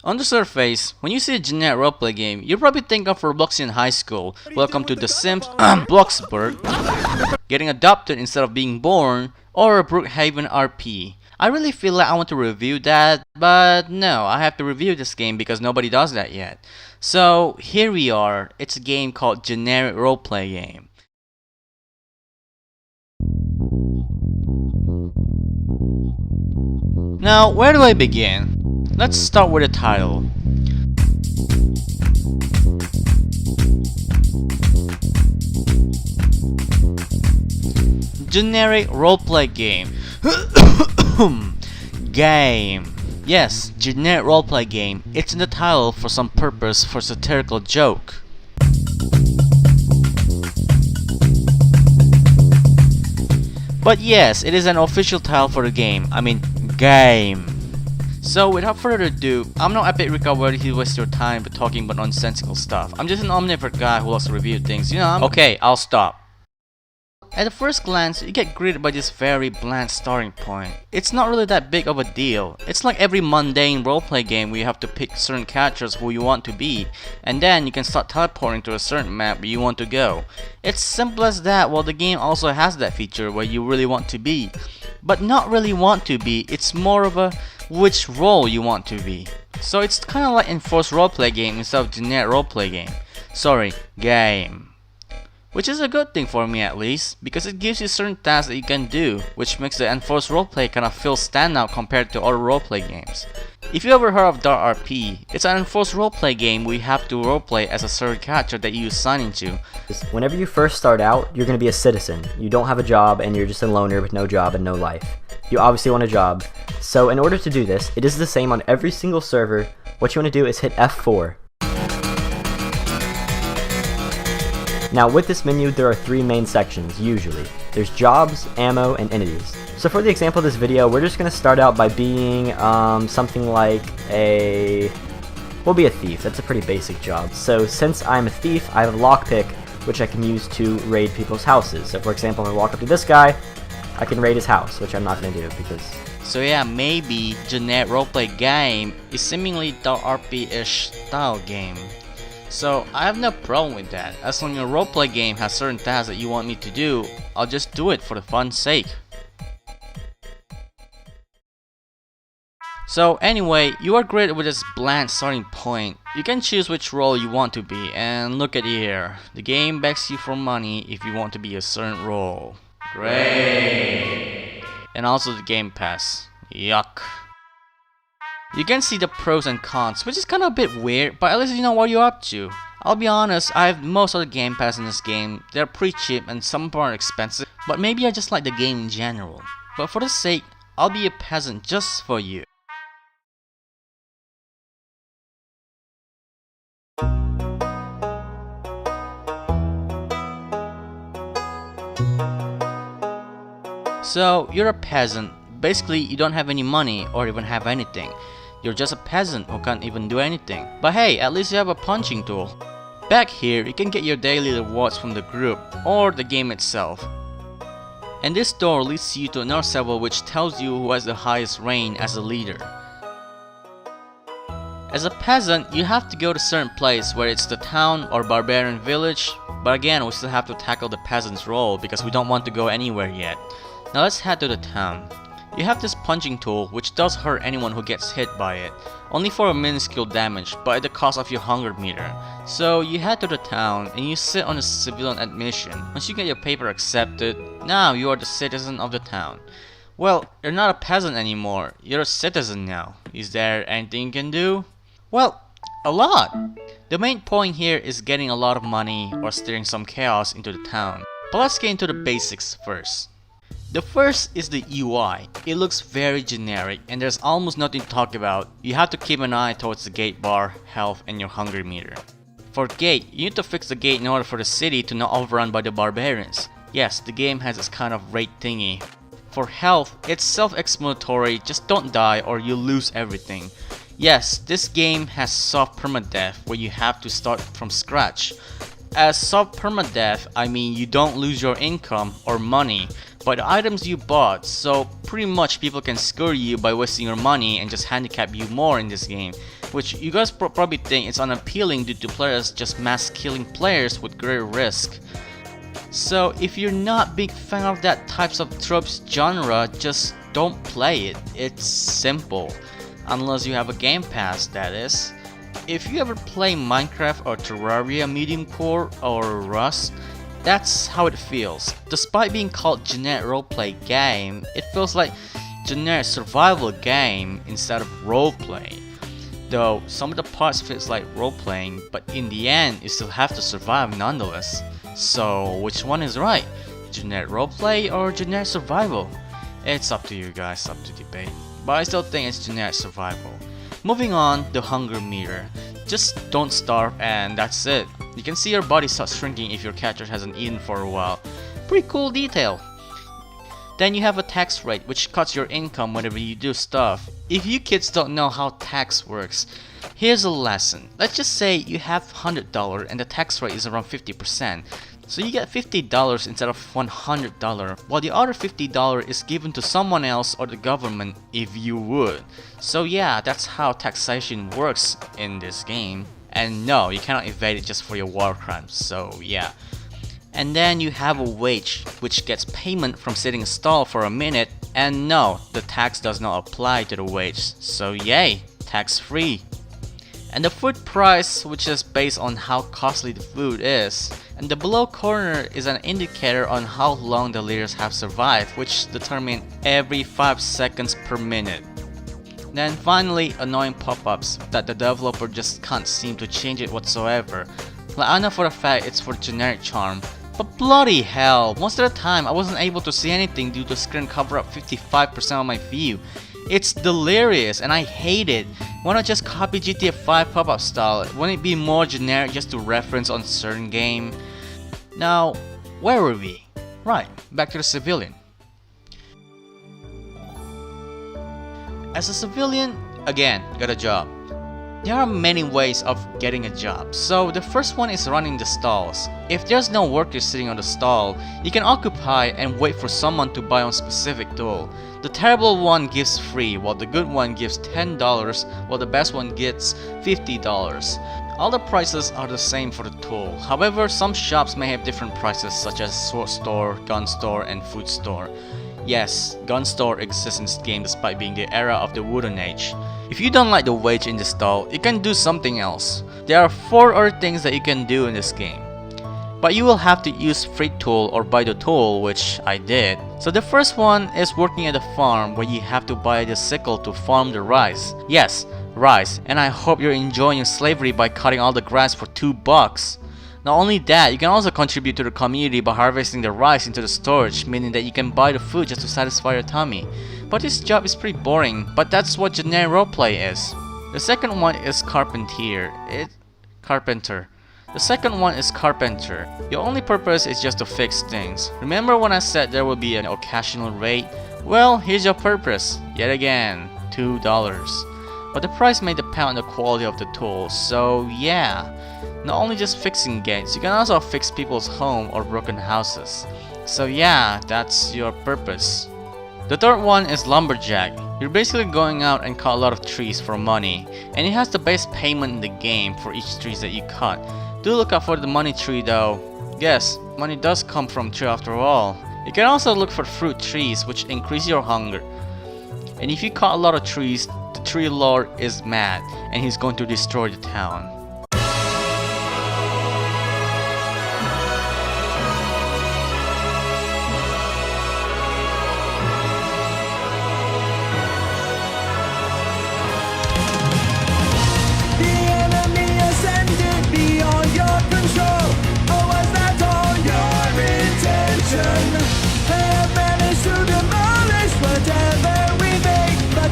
On the surface, when you see a generic roleplay game, you probably think of Roblox in high school. Welcome to The Sims Bloxburg, getting adopted instead of being born, or Brookhaven RP. I really feel like I want to review that, but no, I have to review this game because nobody does that yet. So here we are, it's a game called Generic Roleplay Game. Now, where do I begin? Let's start with the title. Generic Roleplay Game. Game. Yes, Generic Roleplay Game. It's in the title for some purpose, for satirical joke. But yes, it is an official title for the game. I mean, game. So without further ado, I'm not Epic Rick where he wastes your time but talking about nonsensical stuff. I'm just an omnivorous guy who loves to review things, Okay, I'll stop. At the first glance, you get greeted by this very bland starting point. It's not really that big of a deal. It's like every mundane roleplay game where you have to pick certain characters who you want to be, and then you can start teleporting to a certain map where you want to go. It's simple as that, while the game also has that feature where you really want to be. But not really want to be, it's more of a which role you want to be. So it's kinda like enforced roleplay game instead of generic roleplay game. Sorry, game. Which is a good thing for me at least, because it gives you certain tasks that you can do, which makes the enforced roleplay kind of feel standout compared to other roleplay games. If you ever heard of Dark RP, it's an enforced roleplay game where you have to roleplay as a certain character that you assign into. Whenever you first start out, you're going to be a citizen. You don't have a job and you're just a loner with no job and no life. You obviously want a job. So in order to do this, it is the same on every single server. What you want to do is hit F4. Now with this menu, there are three main sections, usually. There's jobs, ammo, and entities. So for the example of this video, we're just going to start out by being something like we'll be a thief. That's a pretty basic job. So since I'm a thief, I have a lockpick, which I can use to raid people's houses. So for example, if I walk up to this guy, I can raid his house, which I'm not going to do because... So yeah, maybe Generic Roleplay Game is seemingly Dark RP-ish style game. So I have no problem with that. As long as your roleplay game has certain tasks that you want me to do, I'll just do it for the fun's sake. So anyway, you are great with this bland starting point. You can choose which role you want to be, and look at here. The game begs you for money if you want to be a certain role. Great! And also the game pass. Yuck. You can see the pros and cons, which is kinda a bit weird, but at least you know what you're up to. I'll be honest, I have most of the game pass in this game. They're pretty cheap and some are expensive, but maybe I just like the game in general. But for the sake, I'll be a peasant just for you. So, you're a peasant. Basically, you don't have any money or even have anything. You're just a peasant who can't even do anything. But hey, at least you have a punching tool. Back here, you can get your daily rewards from the group or the game itself. And this door leads you to another server which tells you who has the highest rank as a leader. As a peasant, you have to go to a certain place, where it's the town or barbarian village. But again, we still have to tackle the peasant's role because we don't want to go anywhere yet. Now let's head to the town. You have this punching tool which does hurt anyone who gets hit by it, only for a minuscule damage but at the cost of your hunger meter. So you head to the town and you sit on a civilian admission. Once you get your paper accepted, now you are the citizen of the town. Well, you're not a peasant anymore, you're a citizen now. Is there anything you can do? Well, a lot! The main point here is getting a lot of money or steering some chaos into the town. But let's get into the basics first. The first is the UI. It looks very generic and there's almost nothing to talk about. You have to keep an eye towards the gate bar, health, and your hunger meter. For gate, you need to fix the gate in order for the city to not overrun by the barbarians. Yes, the game has this kind of rate thingy. For health, it's self-explanatory, just don't die or you'll lose everything. Yes, this game has soft permadeath where you have to start from scratch. As soft permadeath, I mean you don't lose your income or money, by the items you bought, so pretty much people can screw you by wasting your money and just handicap you more in this game, which you guys probably think it's unappealing due to players just mass killing players with great risk. So if you're not big fan of that types of tropes genre, just don't play it. It's simple, unless you have a Game Pass, that is. If you ever play Minecraft or Terraria Medium Core or Rust, that's how it feels. Despite being called Generic Roleplay Game, it feels like generic survival game instead of roleplay. Though some of the parts feels like roleplaying, but in the end you still have to survive nonetheless. So which one is right? Generic roleplay or generic survival? It's up to you guys, up to debate. But I still think it's generic survival. Moving on, the hunger meter. Just don't starve and that's it. You can see your body start shrinking if your character hasn't eaten for a while. Pretty cool detail. Then you have a tax rate, which cuts your income whenever you do stuff. If you kids don't know how tax works, here's a lesson. Let's just say you have $100 and the tax rate is around 50%. So you get $50 instead of $100, while the other $50 is given to someone else or the government if you would. So yeah, that's how taxation works in this game. And no, you cannot evade it just for your war crimes, so yeah. And then you have a wage, which gets payment from sitting stall for a minute, and no, the tax does not apply to the wage, so yay, tax free. And the food price, which is based on how costly the food is. And the below corner is an indicator on how long the leaders have survived, which determine every 5 seconds per minute. Then finally, annoying pop-ups that the developer just can't seem to change it whatsoever. Like I know for a fact it's for generic charm, but bloody hell, most of the time I wasn't able to see anything due to screen cover up 55% of my view. It's delirious and I hate it. Why not just copy GTA 5 pop-up style? Wouldn't it be more generic just to reference on certain game? Now, where were we? Right, back to the civilian. As a civilian, again, got a job. There are many ways of getting a job, so the first one is running the stalls. If there's no workers sitting on the stall, you can occupy and wait for someone to buy on specific tool. The terrible one gives free, while the good one gives $10, while the best one gets $50. All the prices are the same for the tool. However, some shops may have different prices such as sword store, gun store, and food store. Yes, gun store exists in this game despite being the era of the wooden age. If you don't like the wage in the stall, you can do something else. There are 4 other things that you can do in this game. But you will have to use free tool or buy the tool, which I did. So the first one is working at a farm where you have to buy the sickle to farm the rice. Yes, rice, and I hope you're enjoying slavery by cutting all the grass for $2. Not only that, you can also contribute to the community by harvesting the rice into the storage, meaning that you can buy the food just to satisfy your tummy. But this job is pretty boring, but that's what generic roleplay is. The second one is carpenter. The second one is carpenter. Your only purpose is just to fix things. Remember when I said there will be an occasional raid? Well, here's your purpose. Yet again, $2. But the price may depend on the quality of the tools, so yeah. Not only just fixing gates, you can also fix people's home or broken houses. So yeah, that's your purpose. The third one is lumberjack. You're basically going out and cut a lot of trees for money, and it has the best payment in the game for each trees that you cut. Do look out for the money tree though. Yes, money does come from tree after all. You can also look for fruit trees which increase your hunger. And if you cut a lot of trees, the tree lord is mad and he's going to destroy the town.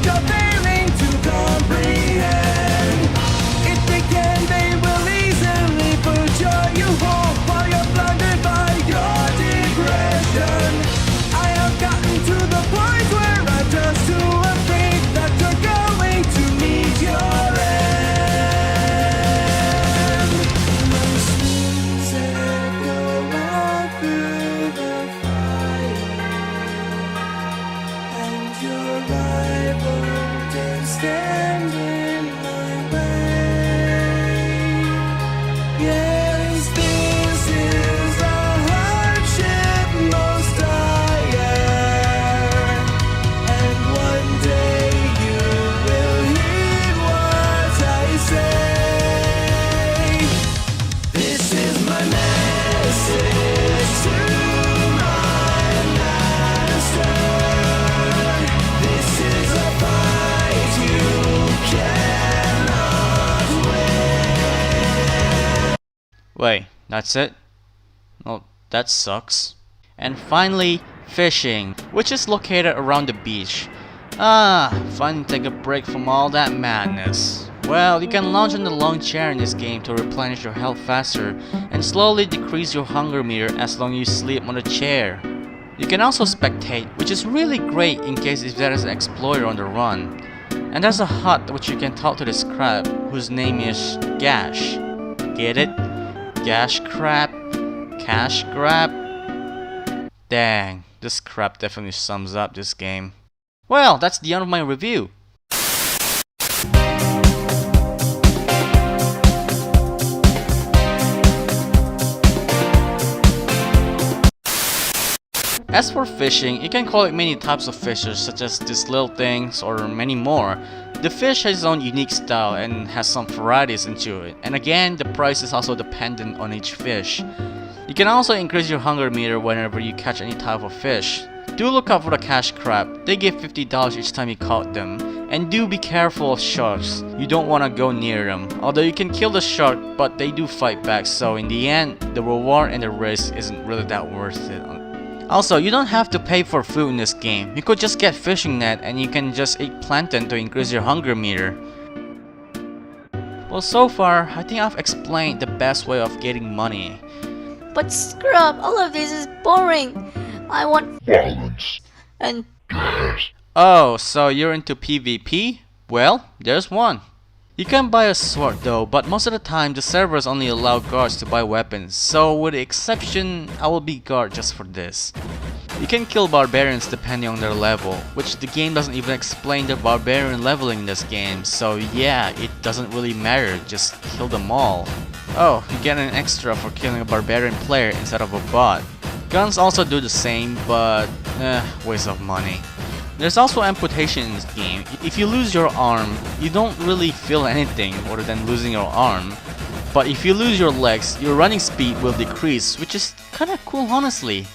You're failing to comprehend. It began Wait, that's it? Well, that sucks. And finally, fishing, which is located around the beach. Finally take a break from all that madness. Well, you can lounge on the long chair in this game to replenish your health faster and slowly decrease your hunger meter as long as you sleep on the chair. You can also spectate, which is really great in case if there is an explorer on the run. And there's a hut which you can talk to this crab, whose name is Gash. Get it? Gash crab? Cash grab? Dang, this crap definitely sums up this game. Well, that's the end of my review. As for fishing, you can call it many types of fishes such as these little things or many more. The fish has its own unique style and has some varieties into it, and again the price is also dependent on each fish. You can also increase your hunger meter whenever you catch any type of fish. Do look out for the cash crab, they give $50 each time you caught them. And do be careful of sharks, you don't want to go near them. Although you can kill the shark, but they do fight back, so in the end, the reward and the risk isn't really that worth it. Also, you don't have to pay for food in this game. You could just get fishing net and you can just eat plankton to increase your hunger meter. Well, so far, I think I've explained the best way of getting money. But Scrub, all of this is boring. I want violence and gas. Oh, so you're into PvP? Well, there's one. You can buy a sword though, but most of the time the servers only allow guards to buy weapons, so with the exception, I will be guard just for this. You can kill barbarians depending on their level, which the game doesn't even explain the barbarian leveling in this game, so yeah, it doesn't really matter, just kill them all. Oh, you get an extra for killing a barbarian player instead of a bot. Guns also do the same, but waste of money. There's also amputation in this game. If you lose your arm, you don't really feel anything other than losing your arm. But if you lose your legs, your running speed will decrease, which is kinda cool honestly.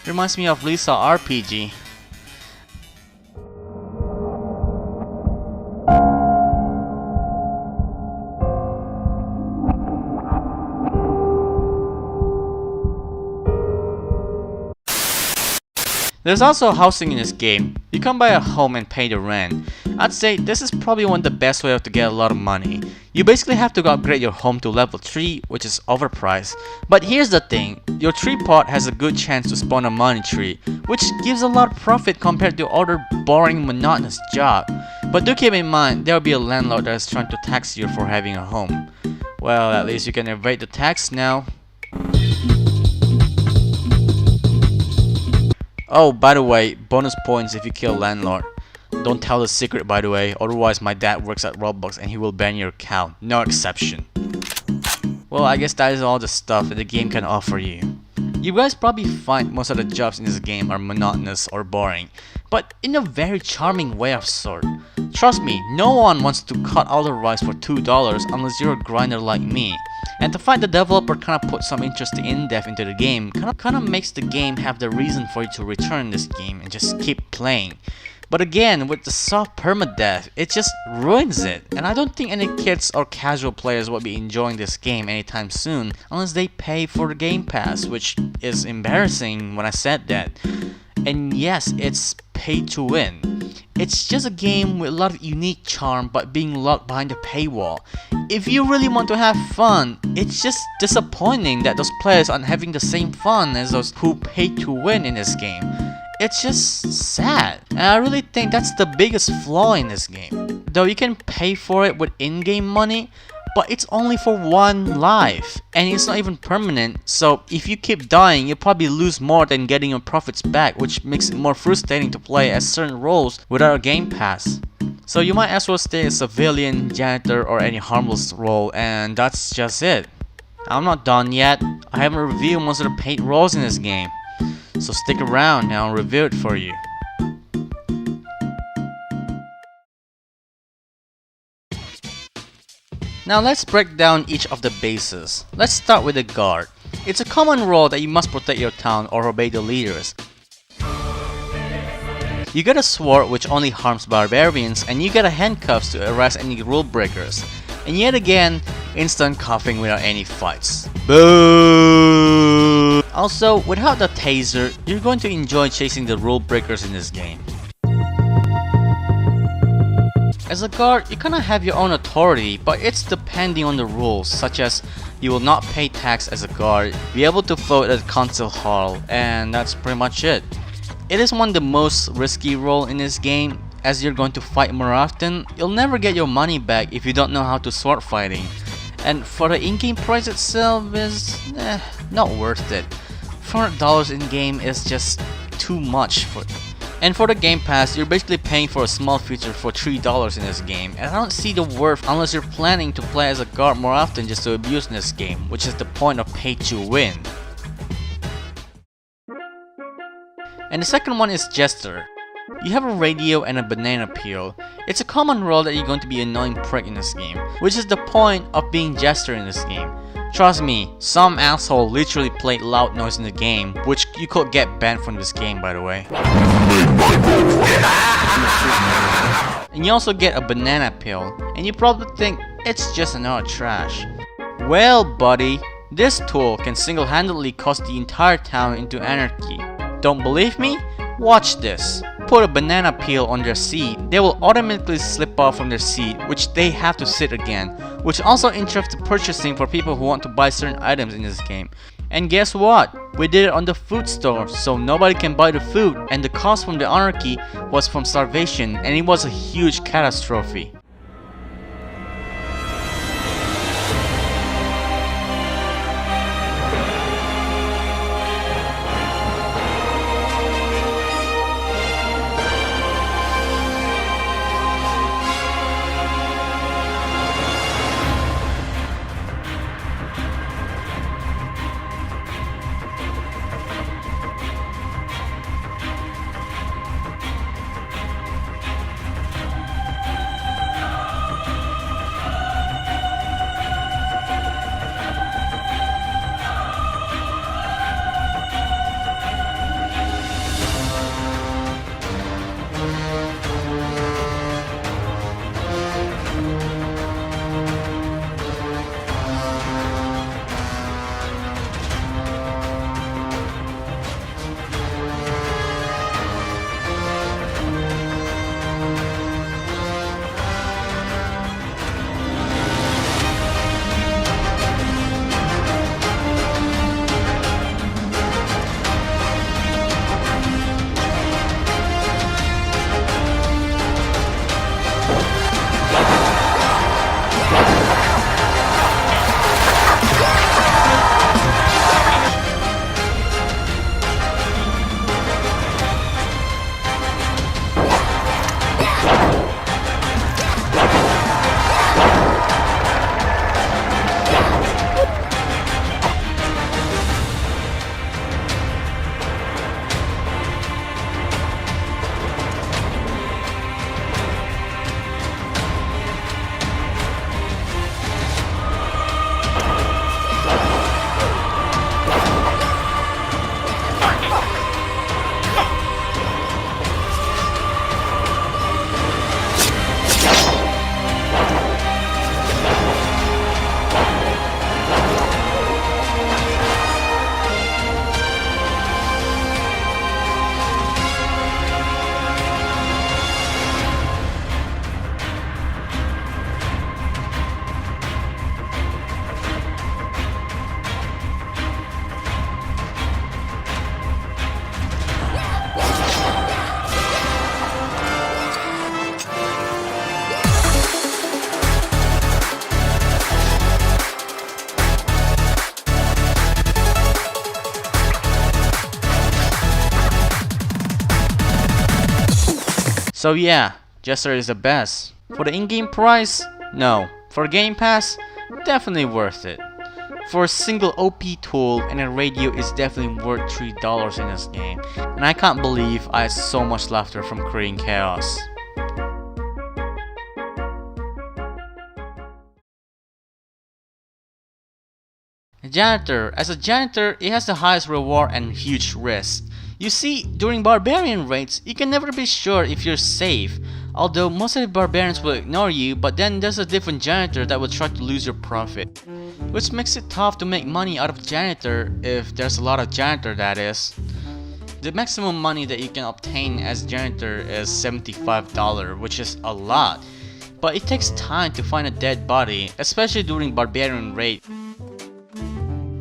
Reminds me of Lisa RPG. There's also housing in this game. You can buy a home and pay the rent. I'd say this is probably one of the best ways to get a lot of money. You basically have to upgrade your home to level 3, which is overpriced. But here's the thing, your tree pot has a good chance to spawn a money tree, which gives a lot of profit compared to other boring monotonous job. But do keep in mind, there will be a landlord that is trying to tax you for having a home. Well, at least you can evade the tax now. Oh, by the way, bonus points if you kill landlord. Don't tell the secret by the way, otherwise my dad works at Roblox and he will ban your account. No exception. Well, I guess that is all the stuff that the game can offer you. You guys probably find most of the jobs in this game are monotonous or boring, but in a very charming way of sort. Trust me, no one wants to cut all the rice for $2 unless you're a grinder like me. And to find the developer kinda put some interest in depth into the game kinda makes the game have the reason for you to return this game and just keep playing. But again, with the soft permadeath, it just ruins it. And I don't think any kids or casual players will be enjoying this game anytime soon unless they pay for the Game Pass, which is embarrassing when I said that. And yes, it's pay to win. It's just a game with a lot of unique charm but being locked behind a paywall. If you really want to have fun, it's just disappointing that those players aren't having the same fun as those who pay to win in this game. It's just sad, and I really think that's the biggest flaw in this game. Though you can pay for it with in-game money, but it's only for one life, and it's not even permanent, so if you keep dying, you'll probably lose more than getting your profits back, which makes it more frustrating to play as certain roles without a Game Pass. So you might as well stay a civilian, janitor, or any harmless role, and that's just it. I'm not done yet. I haven't reviewed most of the paid roles in this game. So stick around and I'll review it for you. Now let's break down each of the bases. Let's start with the guard. It's a common role that you must protect your town or obey the leaders. You get a sword which only harms barbarians, and you get a handcuffs to arrest any rule breakers. And yet again, instant coughing without any fights. Boo! Also, without the taser, you're going to enjoy chasing the rule breakers in this game. As a guard, you kinda have your own authority, but it's depending on the rules, such as you will not pay tax as a guard, be able to vote at the council hall, and that's pretty much it. It is one of the most risky role in this game, as you're going to fight more often. You'll never get your money back if you don't know how to sword fighting. And for the in-game price itself is not worth it. $400 in-game is just too much for. And for the Game Pass, you're basically paying for a small feature for $3 in this game, and I don't see the worth unless you're planning to play as a guard more often just to abuse in this game, which is the point of pay to win. And the second one is Jester. You have a radio and a banana peel. It's a common role that you're going to be an annoying prick in this game, which is the point of being Jester in this game. Trust me, some asshole literally played loud noise in the game, which you could get banned from this game, by the way. And you also get a banana peel, and you probably think it's just another trash. Well buddy, this tool can single-handedly cause the entire town into anarchy. Don't believe me? Watch this. Put a banana peel on their seat, they will automatically slip off from their seat, which they have to sit again, which also interrupts the purchasing for people who want to buy certain items in this game. And guess what? We did it on the food store, so nobody can buy the food, and the cost from the anarchy was from starvation, and it was a huge catastrophe. So yeah, Jester is the best. For the in-game price? No. For Game Pass? Definitely worth it. For a single OP tool and a radio is definitely worth $3 in this game. And I can't believe I had so much laughter from creating chaos. Janitor. As a janitor, it has the highest reward and huge risk. You see, during barbarian raids, you can never be sure if you're safe. Although most of the barbarians will ignore you, but then there's a different janitor that will try to lose your profit. Which makes it tough to make money out of janitor, if there's a lot of janitor that is. The maximum money that you can obtain as janitor is $75, which is a lot. But it takes time to find a dead body, especially during barbarian raid.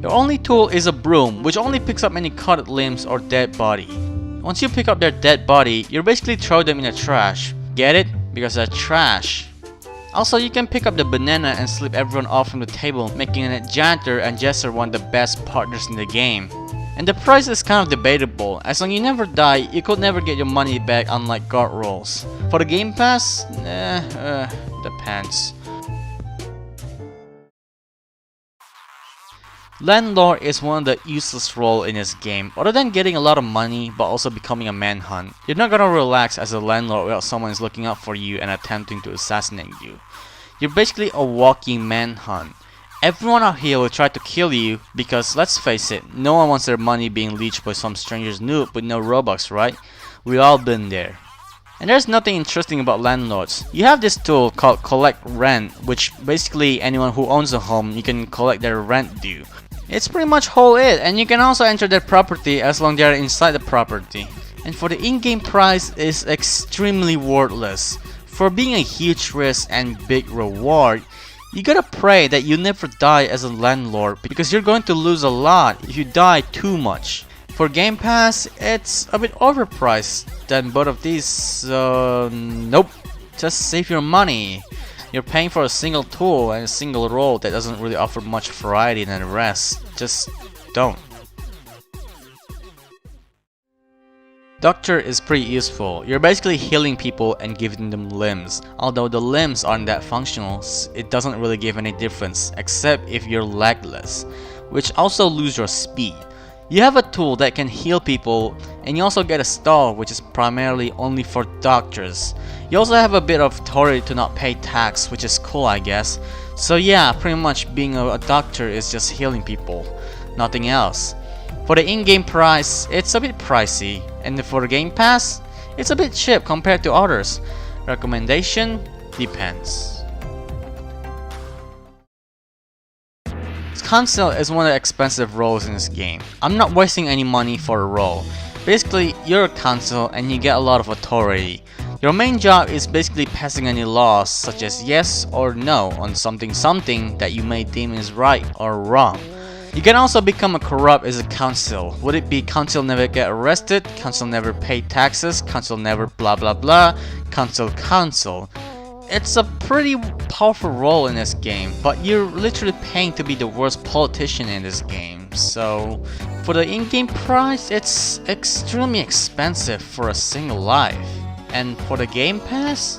Your only tool is a broom, which only picks up any cut limbs or dead body. Once you pick up their dead body, you basically throw them in the trash. Get it? Because they're trash. Also, you can pick up the banana and slip everyone off from the table, making a janitor and jester one of the best partners in the game. And the price is kind of debatable, as long as you never die, you could never get your money back unlike guard rolls. For the Game Pass? Depends. Landlord is one of the useless roles in this game. Other than getting a lot of money, but also becoming a manhunt. You're not gonna relax as a landlord while someone is looking out for you and attempting to assassinate you. You're basically a walking manhunt. Everyone out here will try to kill you because, let's face it, no one wants their money being leached by some stranger's noob with no Robux, right? We've all been there. And there's nothing interesting about landlords. You have this tool called collect rent, which basically anyone who owns a home, you can collect their rent due. It's pretty much whole it, and you can also enter their property as long as they are inside the property. And for the in-game price is extremely worthless. For being a huge risk and big reward, you gotta pray that you never die as a landlord because you're going to lose a lot if you die too much. For Game Pass, it's a bit overpriced than both of these, so nope. Just save your money. You're paying for a single tool and a single role that doesn't really offer much variety than the rest. Just don't. Doctor is pretty useful. You're basically healing people and giving them limbs. Although the limbs aren't that functional, it doesn't really give any difference except if you're legless, which also lose your speed. You have a tool that can heal people, and you also get a stall which is primarily only for doctors. You also have a bit of authority to not pay tax, which is cool, I guess. So yeah, pretty much being a doctor is just healing people, nothing else. For the in-game price, it's a bit pricey, and for the Game Pass, it's a bit cheap compared to others. Recommendation? Depends. Council is one of the expensive roles in this game. I'm not wasting any money for a role. Basically, you're a council and you get a lot of authority. Your main job is basically passing any laws such as yes or no on something that you may deem is right or wrong. You can also become a corrupt as a council. Would it be council never get arrested, council never pay taxes, council never blah blah blah, council. It's a pretty powerful role in this game, but you're literally paying to be the worst politician in this game. So for the in-game price, it's extremely expensive for a single life. And for the Game Pass,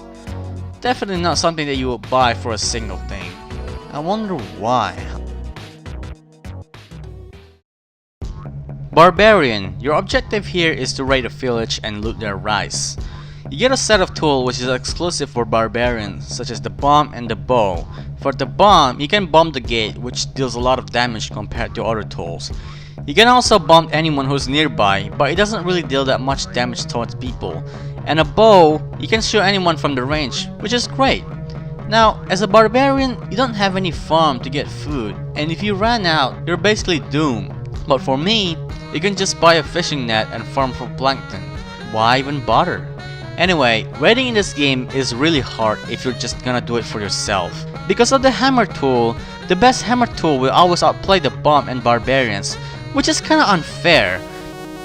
definitely not something that you would buy for a single thing. I wonder why. Barbarian. Your objective here is to raid a village and loot their rice. You get a set of tools which is exclusive for barbarians, such as the bomb and the bow. For the bomb, you can bomb the gate, which deals a lot of damage compared to other tools. You can also bomb anyone who's nearby, but it doesn't really deal that much damage towards people. And a bow, you can shoot anyone from the range, which is great. Now, as a barbarian, you don't have any farm to get food, and if you ran out, you're basically doomed. But for me, you can just buy a fishing net and farm for plankton. Why even bother? Anyway, raiding in this game is really hard if you're just gonna do it for yourself. Because of the hammer tool, the best hammer tool will always outplay the bomb and barbarians, which is kinda unfair.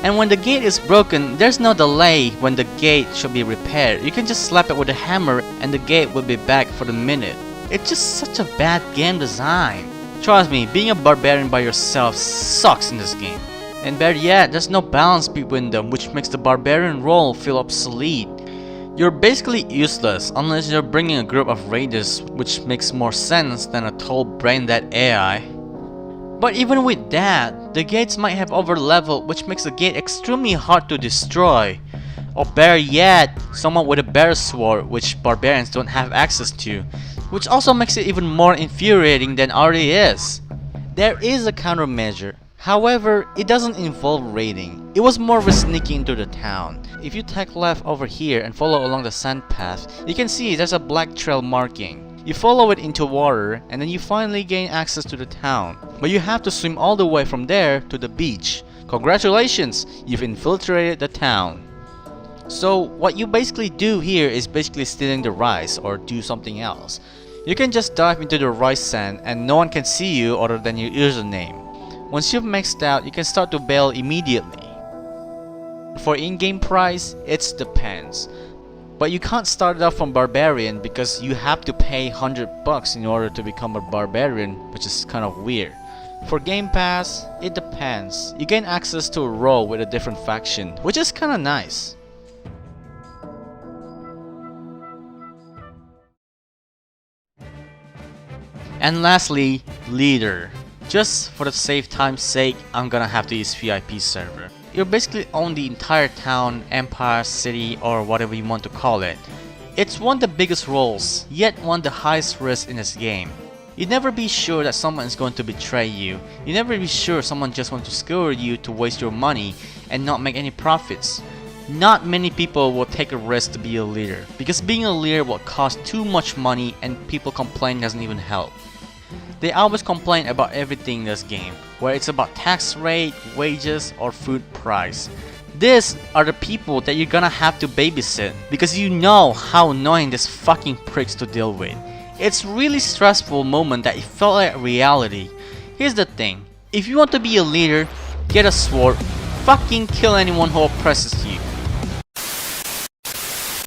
And when the gate is broken, there's no delay when the gate should be repaired. You can just slap it with a hammer and the gate will be back for the minute. It's just such a bad game design. Trust me, being a barbarian by yourself sucks in this game. And better yet, there's no balance between them, which makes the barbarian role feel obsolete. You're basically useless unless you're bringing a group of raiders, which makes more sense than a tall brain-dead AI. But even with that, the gates might have over-leveled, which makes the gate extremely hard to destroy. Or better yet, someone with a bear sword, which barbarians don't have access to, which also makes it even more infuriating than already is. There is a countermeasure. However, it doesn't involve raiding. It was more of a sneaking into the town. If you take left over here and follow along the sand path, you can see there's a black trail marking. You follow it into water and then you finally gain access to the town. But you have to swim all the way from there to the beach. Congratulations, you've infiltrated the town. So what you basically do here is basically stealing the rice or do something else. You can just dive into the rice sand and no one can see you other than your username. Once you've maxed out, you can start to bail immediately. For in-game price, it depends. But you can't start off from barbarian because you have to pay $100 in order to become a barbarian, which is kind of weird. For Game Pass, it depends. You gain access to a role with a different faction, which is kinda nice. And lastly, leader. Just for the save time's sake, I'm gonna have to use VIP server. You basically own the entire town, empire, city, or whatever you want to call it. It's one of the biggest roles, yet one of the highest risks in this game. You never be sure that someone is going to betray you. You never be sure someone just wants to skewer you to waste your money and not make any profits. Not many people will take a risk to be a leader, because being a leader will cost too much money and people complain doesn't even help. They always complain about everything in this game, whether it's about tax rate, wages, or food price. These are the people that you're gonna have to babysit because you know how annoying this fucking pricks to deal with. It's really stressful moment that it felt like reality. Here's the thing, if you want to be a leader, get a sword, fucking kill anyone who oppresses you.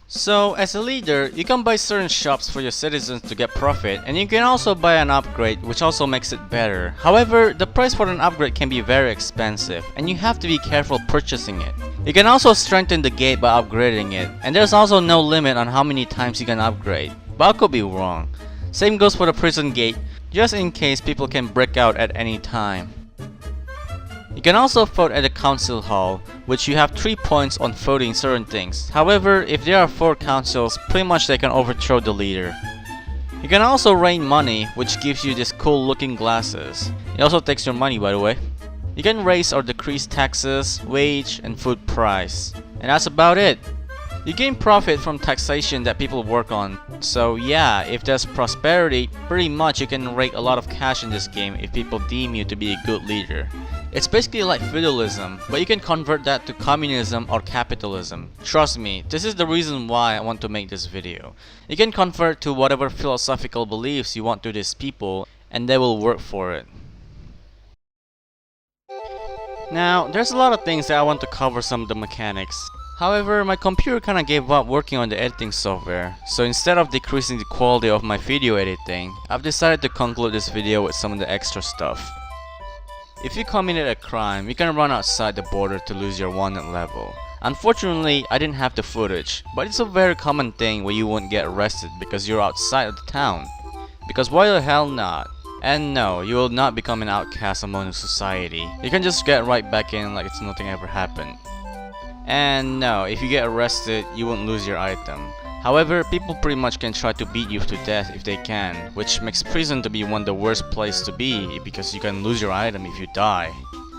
So, as a leader, you can buy certain shops for your citizens to get profit, and you can also buy an upgrade, which also makes it better. However, the price for an upgrade can be very expensive, and you have to be careful purchasing it. You can also strengthen the gate by upgrading it, and there's also no limit on how many times you can upgrade, but I could be wrong. Same goes for the prison gate, just in case people can break out at any time. You can also vote at the council hall, which you have 3 points on voting certain things. However, if there are 4 councils, pretty much they can overthrow the leader. You can also rain money, which gives you these cool looking glasses. It also takes your money, by the way. You can raise or decrease taxes, wage, and food price. And that's about it. You gain profit from taxation that people work on. So yeah, if there's prosperity, pretty much you can rake a lot of cash in this game if people deem you to be a good leader. It's basically like feudalism, but you can convert that to communism or capitalism. Trust me, this is the reason why I want to make this video. You can convert to whatever philosophical beliefs you want to these people, and they will work for it. Now, there's a lot of things that I want to cover some of the mechanics. However, my computer kinda gave up working on the editing software, so instead of decreasing the quality of my video editing, I've decided to conclude this video with some of the extra stuff. If you committed a crime, you can run outside the border to lose your wanted level. Unfortunately, I didn't have the footage, but it's a very common thing where you won't get arrested because you're outside of the town. Because why the hell not? And no, you will not become an outcast among society. You can just get right back in like it's nothing ever happened. And no, if you get arrested, you won't lose your item. However, people pretty much can try to beat you to death if they can, which makes prison to be one of the worst places to be because you can lose your item if you die.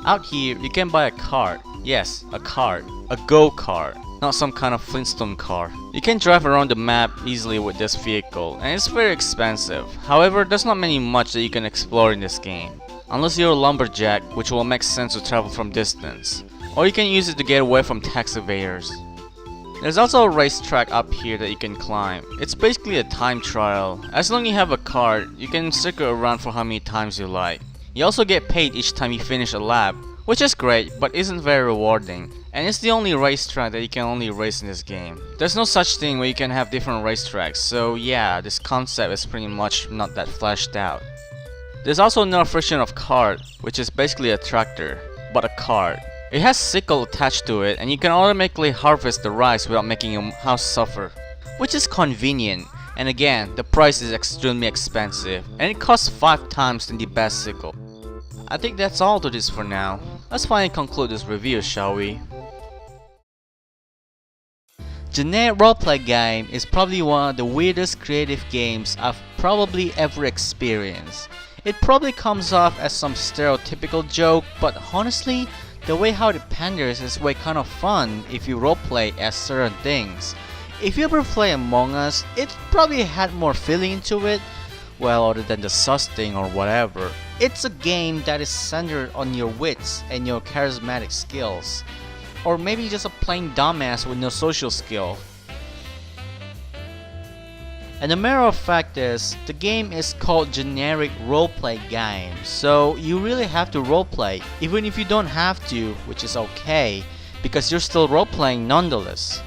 Out here, you can buy a cart. Yes, a cart. A go-kart. Not some kind of Flintstone car. You can drive around the map easily with this vehicle, and it's very expensive. However, there's not much that you can explore in this game. Unless you're a lumberjack, which will make sense to travel from distance. Or you can use it to get away from tax evaders. There's also a racetrack up here that you can climb. It's basically a time trial. As long as you have a card, you can circle around for how many times you like. You also get paid each time you finish a lap, which is great but isn't very rewarding. And it's the only racetrack that you can only race in this game. There's no such thing where you can have different racetracks, so yeah, this concept is pretty much not that fleshed out. There's also another version of cart, which is basically a tractor, but a cart. It has sickle attached to it and you can automatically harvest the rice without making your house suffer, which is convenient. And again, the price is extremely expensive and it costs 5 times than the best sickle. I think that's all to this for now. Let's finally conclude this review, shall we? Generic Roleplay Gaem is probably one of the weirdest creative games I've probably ever experienced. It probably comes off as some stereotypical joke, but honestly, the way how it panders is way kind of fun if you roleplay as certain things. If you ever play Among Us, it probably had more feeling into it, well, other than the sus thing or whatever. It's a game that is centered on your wits and your charismatic skills. Or maybe just a plain dumbass with no social skill. And the matter of fact is, the game is called Generic Roleplay Gaem, so you really have to roleplay, even if you don't have to, which is okay, because you're still roleplaying nonetheless.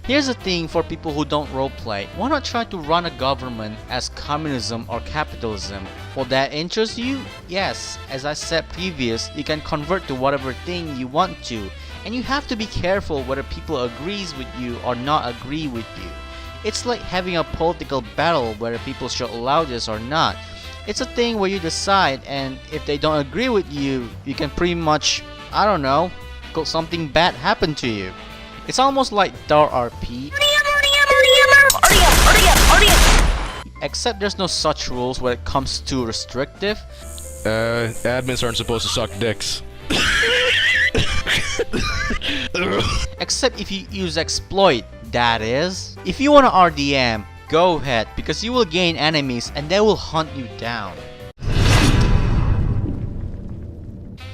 Here's the thing for people who don't roleplay, why not try to run a government as communism or capitalism? Will that interest you? Yes, as I said previous, you can convert to whatever thing you want to, and you have to be careful whether people agrees with you or not agree with you. It's like having a political battle whether people should allow this or not. It's a thing where you decide, and if they don't agree with you, you can pretty much, I don't know, something bad happen to you. It's almost like Dar RP, except there's no such rules when it comes to restrictive. Admins aren't supposed to suck dicks. Except if you use exploit, that is. If you want to RDM, go ahead, because you will gain enemies and they will hunt you down.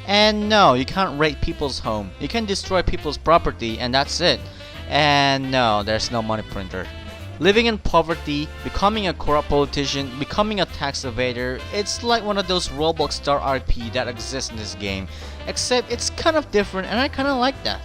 And no, you can't raid people's home. You can destroy people's property and that's it. And no, there's no money printer. Living in poverty, becoming a corrupt politician, becoming a tax evader, it's like one of those Roblox star RP that exists in this game. Except it's kind of different and I kind of like that.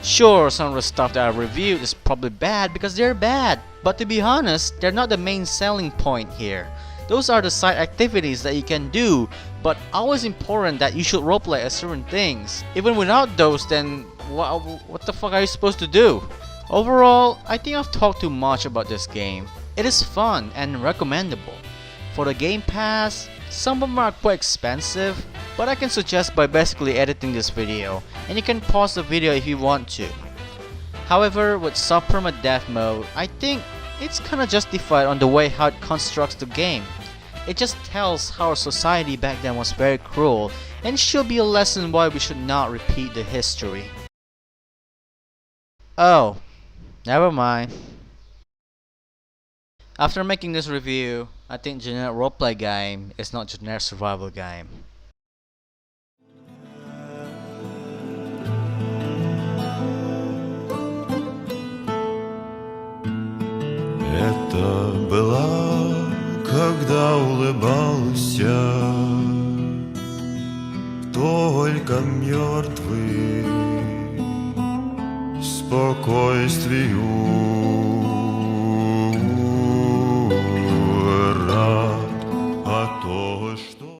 Sure, some of the stuff that I reviewed is probably bad because they're bad. But to be honest, they're not the main selling point here. Those are the side activities that you can do, but always important that you should roleplay as certain things. Even without those, then what the fuck are you supposed to do? Overall, I think I've talked too much about this game. It is fun and recommendable. For the Game Pass, some of them are quite expensive, but I can suggest by basically editing this video, and you can pause the video if you want to. However, with sub-permadeath mode, I think it's kinda justified on the way how it constructs the game. It just tells how our society back then was very cruel, and should be a lesson why we should not repeat the history. Oh, never mind. After making this review, I think Generic Roleplay Gaem is not Generic Survival Game. Это была, когда улыбался только мертвый спокойствию.